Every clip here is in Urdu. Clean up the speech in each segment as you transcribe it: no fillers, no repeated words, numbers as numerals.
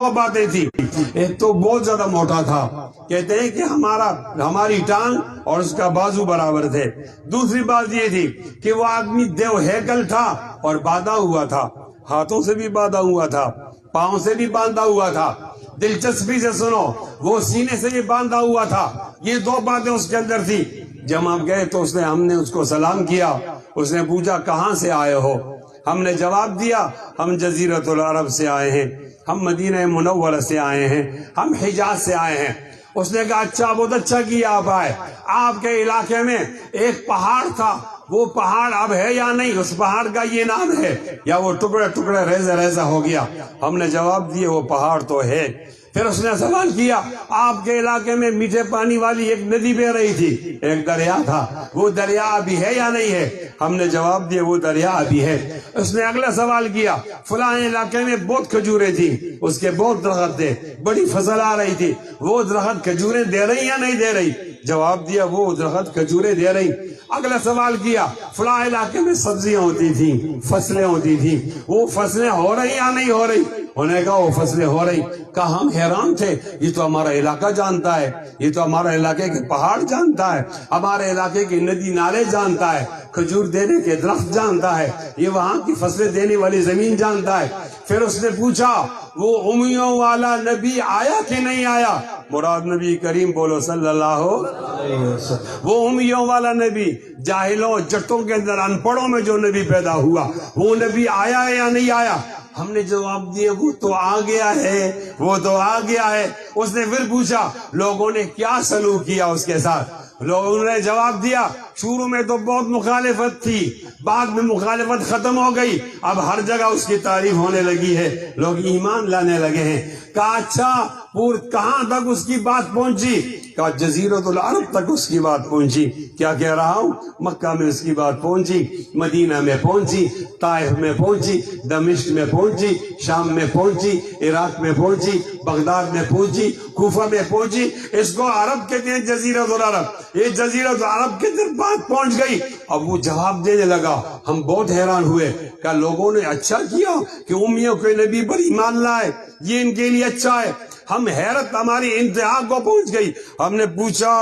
باتیں تھی. ایک تو بہت زیادہ موٹا تھا, کہتے ہیں کہ ہماری ٹانگ اور اس کا بازو برابر تھے. دوسری بات یہ تھی کہ وہ آدمی دیو ہیکل تھا اور باندھا ہوا تھا, ہاتھوں سے بھی باندھا ہوا تھا, پاؤں سے بھی باندھا ہوا تھا. دلچسپی سے سنو, وہ سینے سے بھی باندھا ہوا تھا. یہ دو باتیں اس کے اندر تھی. جب ہم گئے تو ہم نے اس کو سلام کیا. اس نے پوچھا کہاں سے آئے ہو؟ ہم نے جواب دیا ہم جزیرۃ العرب سے آئے ہیں, ہم مدینہ منورہ سے آئے ہیں, ہم حجاز سے آئے ہیں. اس نے کہا اچھا, بہت اچھا کیا آپ آئے. آپ کے علاقے میں ایک پہاڑ تھا, وہ پہاڑ اب ہے یا نہیں؟ اس پہاڑ کا یہ نام ہے یا وہ ٹکڑے ٹکڑے ریزہ ریزہ ہو گیا؟ ہم نے جواب دیے وہ پہاڑ تو ہے. پھر اس نے سوال کیا آپ کے علاقے میں میٹھے پانی والی ایک ندی بہ رہی تھی, ایک دریا تھا, وہ دریا ابھی ہے یا نہیں ہے؟ ہم نے جواب دیا وہ دریا ابھی ہے. اس نے اگلا سوال کیا فلاں علاقے میں بہت کھجوریں تھی, اس کے بہت درخت تھے, بڑی فصل آ رہی تھی, وہ درخت کھجوریں دے رہی یا نہیں دے رہی؟ جواب دیا وہ درخت کھجوریں دے رہی. اگلا سوال کیا فلاں علاقے میں سبزیاں ہوتی تھیں, فصلیں ہوتی تھیں, وہ فصلیں ہو رہی یا نہیں ہو رہی؟ انہوں نے کہا وہ فصلیں ہو رہی. کہا ہم حیران تھے, یہ تو ہمارا علاقہ جانتا ہے, یہ تو ہمارا علاقے کے پہاڑ جانتا ہے, ہمارے علاقے کی ندی نالے جانتا ہے, کھجور دینے کے درخت جانتا ہے, یہ وہاں کی فصلیں دینے والی زمین جانتا ہے. پھر اس نے پوچھا وہ امیوں والا نبی آیا کہ نہیں آیا؟ مراد نبی کریم بولو صلی اللہ علیہ وسلم. وہ امیوں والا نبی, جاہلوں جٹوں کے اندر ان پڑھوں میں جو نبی پیدا ہوا, وہ نبی آیا ہے یا نہیں آیا؟ ہم نے جواب دیا وہ تو آ گیا ہے, وہ تو آ گیا ہے. اس نے پھر پوچھا لوگوں نے کیا سلوک کیا اس کے ساتھ؟ لوگوں نے جواب دیا شروع میں تو بہت مخالفت تھی, بعد میں مخالفت ختم ہو گئی, اب ہر جگہ اس کی تعریف ہونے لگی ہے, لوگ ایمان لانے لگے ہیں. کہا اچھا کہاں تک اس کی بات پہنچی؟ کہا جزیرۃ العرب تک اس کی بات پہنچی. کیا کہہ رہا ہوں؟ مکہ میں اس کی بات پہنچی, مدینہ میں پہنچی, طائف میں پہنچی, دمشق میں پہنچی, شام میں پہنچی, عراق میں پہنچی, بغداد میں پہنچی, کوفہ میں پہنچی. اس کو عرب کہتے ہیں جزیرۃ العرب. یہ جزیرۃ العرب کے در بات پہنچ گئی. اب وہ جواب دینے لگا, ہم بہت حیران ہوئے. کہا لوگوں نے اچھا کیا کہ امیوں کے نبی پر ایمان لائے, یہ ان کے لیے اچھا ہے. ہم حیرت ہماری انتہا کو پہنچ گئی. ہم نے پوچھا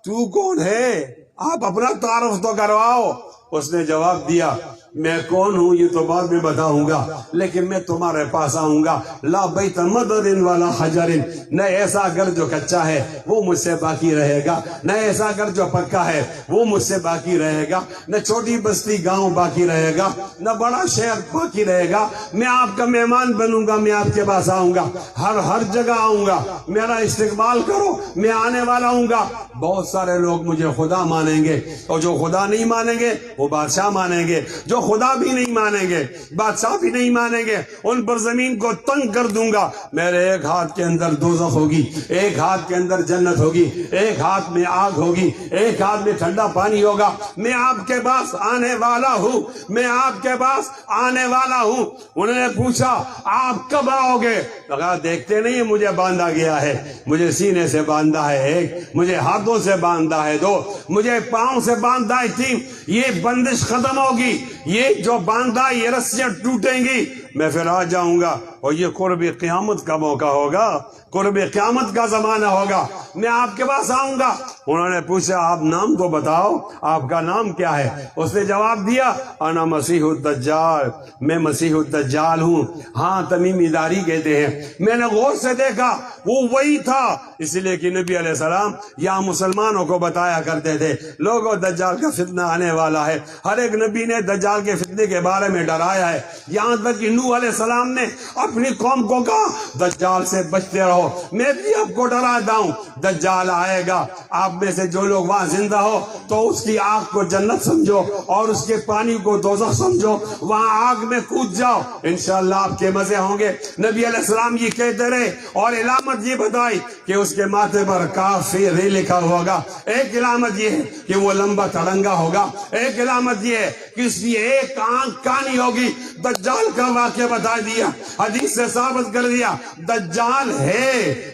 تو کون ہے, آپ اپنا تعارف تو کرواؤ. اس نے جواب دیا میں کون ہوں یہ تو بعد میں بتاؤں گا, لیکن میں تمہارے پاس آؤں گا. لا بیت مدر والا حجر, نہ ایسا گھر جو کچا ہے وہ مجھ سے باقی رہے گا, نہ ایسا گھر جو پکا ہے وہ مجھ سے باقی رہے گا, نہ چھوٹی بستی گاؤں باقی رہے گا, نہ بڑا شہر باقی رہے گا. میں آپ کا مہمان بنوں گا, میں آپ کے پاس آؤں گا, ہر جگہ آؤں گا, میرا استقبال کرو, میں آنے والا ہوں گا. بہت سارے لوگ مجھے خدا مانیں گے, اور جو خدا نہیں مانیں گے وہ بادشاہ مانیں گے, جو خدا بھی نہیں مانیں گے بادشاہ بھی نہیں مانیں گے, ان پر زمین کو تنگ کر دوں گا. میرے ایک ہاتھ کے اندر دوزخ ہوگی, ایک ہاتھ کے اندر جنت ہوگی, ایک ہاتھ میں آگ ہوگی, ایک ہاتھ میں ٹھنڈا پانی ہوگا. میں آپ کے پاس آنے والا ہوں, میں آپ کے پاس آنے والا ہوں. انہوں نے پوچھا آپ کب آؤ گے؟ کہا دیکھتے نہیں مجھے باندھا گیا ہے, مجھے سینے سے باندھا ہے ایک, مجھے ہاتھوں سے باندھا ہے دو, مجھے پاؤں سے باندھا ہے تین. یہ بندش ختم ہوگی, یہ جو باندھا یہ رسیاں ٹوٹیں گی, میں پھر آ جاؤں گا, اور یہ قرب قیامت کا موقع ہوگا, قرب قیامت کا زمانہ ہوگا, میں آپ کے پاس آؤں گا. انہوں نے پوچھا آپ نام تو بتاؤ, آپ کا نام کیا ہے؟ اس نے جواب دیا انا مسیح الدجال, میں مسیح الدجال ہوں. ہاں تمیمی داری کہتے ہیں. میں نے غور سے دیکھا وہ وہی تھا, اس لیے کہ نبی علیہ السلام یہاں مسلمانوں کو بتایا کرتے تھے لوگوں دجال کا فتنہ آنے والا ہے. ہر ایک نبی نے دجال کے فتنے کے بارے میں ڈرایا ہے, یہاں تک کہ نوح علیہ السلام نے اپنی قوم کو کہا دجال سے بچتے رہو. میں بھی آپ کو ڈراتا ہوں, دجال آئے گا, آپ میں سے جو لوگ وہاں زندہ ہو تو اس کی آگ کو جنت سمجھو اور اس کے پانی کو دوزخ سمجھو, وہاں آگ میں کود جاؤ, انشاءاللہ آپ کے مزے ہوں گے. نبی علیہ السلام یہ کہتے رہے, اور علامت یہ بتائی کہ اس کے ماتھے پر کافر لکھا ہوگا. ایک علامت یہ ہے کہ وہ لمبا تڑنگا ہوگا, ایک علامت یہ ہے کہ اس کی ایک آنکھ کانی ہوگی. دجال کا واقعہ بتا دیا, حدیث سے ثابت کر دیا دجال ہے,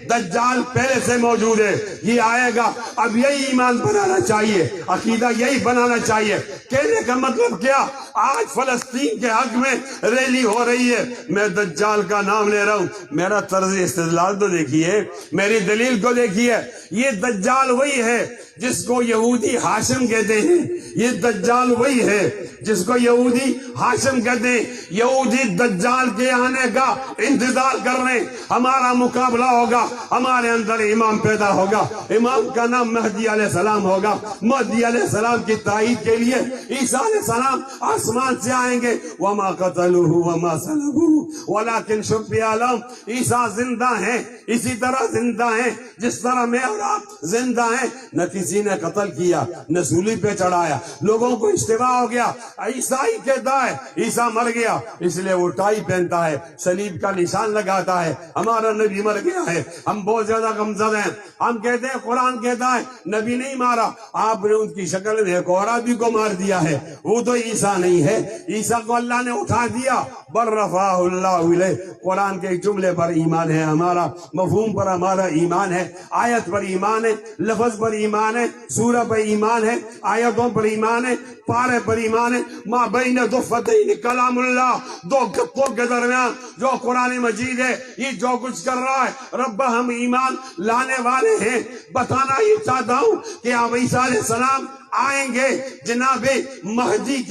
دجال پہلے سے موجود ہے, یہ آئے گا اب یہی ایمان بنانا چاہیے، عقیدہ یہی بنانا چاہیے۔ کہنے کا مطلب کیا؟ آج فلسطین کے حق میں ریلی ہو رہی ہے، میں دجال کا نام لے رہا ہوں، میرا طرز استدلال تو دیکھیے، میری دلیل کو دیکھیے۔ یہ دجال وہی ہے جس کو یہودی ہاشم کہتے ہیں، یہ دجال وہی ہے جس کو یہودی ہاشم کہتے ہیں۔ یہودی دجال کے آنے کا انتظار کر رہے ہیں، ہمارا مقابلہ ہوگا، ہمارے اندر امام پیدا ہوگا، امام کا نام مہدی علیہ السلام ہوگا۔ مہدی علیہ السلام کی تائید کے لیے عیسیٰ علیہ السلام آسمان سے آئیں گے۔ وما قتلوہ وما صلبوہ ولکن شبہ لہم، عیسیٰ زندہ ہیں، اسی طرح زندہ ہیں جس طرح میں اور آپ زندہ ہیں، نہ کسی نے قتل کیا، نہ سولی پہ چڑھایا، لوگوں کو اشتباہ ہو گیا۔ عیسائی کہتا ہے عیسیٰ مر گیا، اس لیے وہ ٹائی پہنتا ہے، صلیب کا نشان لگاتا ہے، ہمارا نبی مر گیا ہے۔ ہم بہت زیادہ غمزدہ ہیں، ہم کہتے ہیں قرآن کہتا ہے نبی نہیں مارا، آپ نے ان کی شکل میں ایک اور آدمی کو مار دیا ہے، وہ تو عیسیٰ نہیں ہے، عیسیٰ کو اللہ نے اٹھا دیا، بل رفعہ اللہ الیہ۔ قرآن کے جملے پر ایمان ہے ہمارا، مفہوم پر ہمارا ایمان ہے، آیت پر ایمان ہے، لفظ پر ایمان ہے، سورہ پر ایمان ہے، آیتوں پر ایمان ہے، پارے پر ایمان ہے۔ ما بین ضفتین کلام اللہ، دو گتوں کے درمیان جو قرآن مجید ہے، یہ جو کچھ کر رہا ہے رب ہم ایمان لانے والے ہیں۔ بتانا یہ چاہتا ہوں کہ آپ عیسیٰ علیہ السلام آئیں گے، جناب مہدی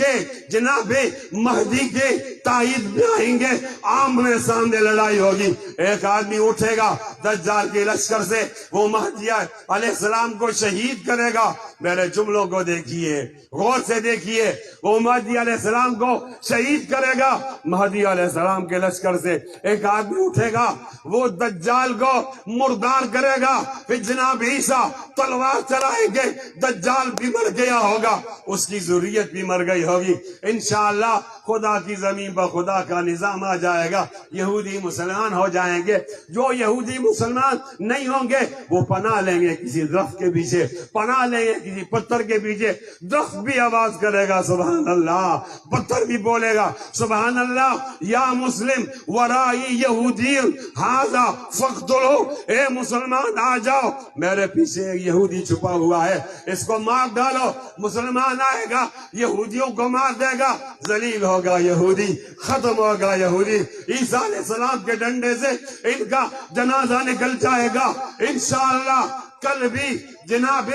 کے تائید میں آئیں گے، آمنے سامنے لڑائی ہوگی۔ ایک آدمی اٹھے گا دجال کے لشکر سے، وہ مہدی علیہ السلام کو شہید کرے گا۔ میرے جملوں کو دیکھیے، غور سے دیکھیے، وہ مہدی علیہ السلام کو شہید کرے گا۔ مہدی علیہ السلام کے لشکر سے ایک آدمی اٹھے گا، وہ دجال کو مردار کرے گا، پھر جناب عیسیٰ تلوار چلائیں گے، دجال بھی مر گیا ہوگا، اس کی ذریت بھی مر گئی ہوگی۔ انشاءاللہ خدا کی زمین پر خدا کا نظام آ جائے گا، یہودی مسلمان ہو جائیں گے۔ جو یہودی مسلمان نہیں ہوں گے وہ پناہ لیں گے کسی درخت کے پیچھے، پناہ لیں گے کسی پتھر کے پیچھے۔ درخت بھی آواز کرے گا سبحان اللہ، پتھر بھی بولے گا سبحان اللہ، یا مسلم ورائی یہودی ھذا فاقتلوا، اے مسلمان آ جاؤ، میرے پیچھے ایک یہودی چھپا ہوا ہے، اس کو مار ڈالو۔ مسلمان آئے گا، یہودیوں کو مار دے گا، ذلیل ہوگا یہودی، ختم ہوگا یہودی۔ عیسیٰ علیہ السلام کے ڈنڈے سے ان کا جنازہ نکل جائے گا انشاءاللہ۔ کل بھی جناب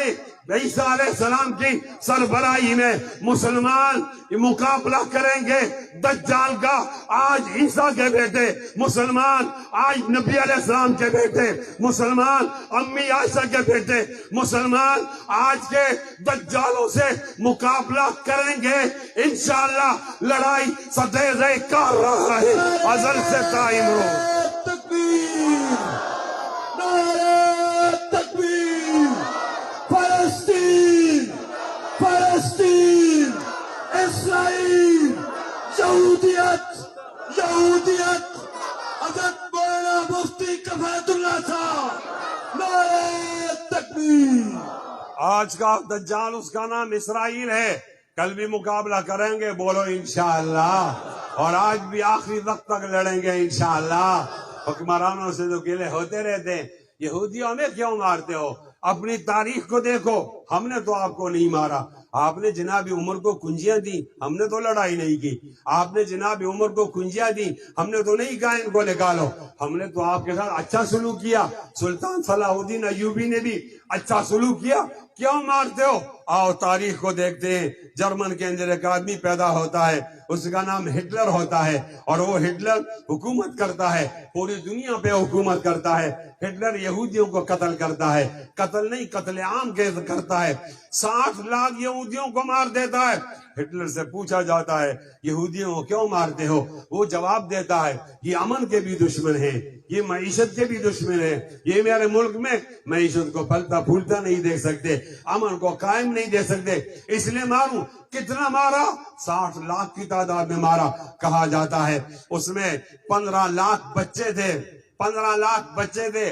عیسیٰ علیہ السلام کی سربراہی میں مسلمان مقابلہ کریں گے دجال کا۔ آج عیسیٰ کے بیٹے مسلمان، آج نبی علیہ السلام کے بیٹے مسلمان، امی عائشہ کے بیٹے مسلمان آج کے دجالوں سے مقابلہ کریں گے انشاءاللہ۔ لڑائی ستیز کار رہا ہے، ازل سے قائم ہو۔ تکبیر، نعرہ تکبیر، فلسطین، فلسطین، اسرائیل، یہودیت، یہودیت، حضرت مولانا مفتی کفایت اللہ صاحب، نعرہ تکبیر۔ آج کا دجال اس کا نام اسرائیل ہے، کل بھی مقابلہ کریں گے، بولو انشاءاللہ، اور آج بھی آخری وقت تک لڑیں گے انشاءاللہ۔ حکمرانوں سے تو گلے ہوتے رہتے ہیں، یہودیوں میں کیوں مارتے ہو؟ اپنی تاریخ کو دیکھو، ہم نے تو آپ کو نہیں مارا، آپ نے جناب عمر کو کنجیاں دی، ہم نے تو لڑائی نہیں کی۔ آپ نے جناب عمر کو کنجیاں دی، ہم نے تو نہیں کہا ان کو نکالو، ہم نے تو آپ کے ساتھ اچھا سلوک کیا۔ سلطان صلاح الدین ایوبی نے بھی اچھا سلوک کیا، کیوں مارتے ہو؟ آؤ تاریخ کو دیکھتے ہیں۔ جرمن کے اندر ایک آدمی پیدا ہوتا ہے، اس کا نام ہٹلر ہوتا ہے، اور وہ ہٹلر حکومت کرتا ہے، پوری دنیا پہ حکومت کرتا ہے۔ ہٹلر یہودیوں کو قتل کرتا ہے، قتل نہیں قتل عام کرتا ہے، 60 لاکھ یہودیوں کو مار دیتا ہے۔ ہٹلر سے پوچھا جاتا ہے یہودیوں کو کیوں مارتے ہو؟ وہ جواب دیتا ہے یہ امن کے بھی دشمن ہیں، یہ معیشت کے بھی دشمن ہیں، یہ میرے ملک میں معیشت کو پھلتا پھولتا نہیں دیکھ سکتے، امن کو قائم نہیں دے سکتے، اس لیے ماروں۔ کتنا مارا؟ 60 لاکھ کی تعداد میں مارا۔ کہا جاتا ہے اس میں 15 لاکھ بچے تھے، 15 لاکھ بچے تھے،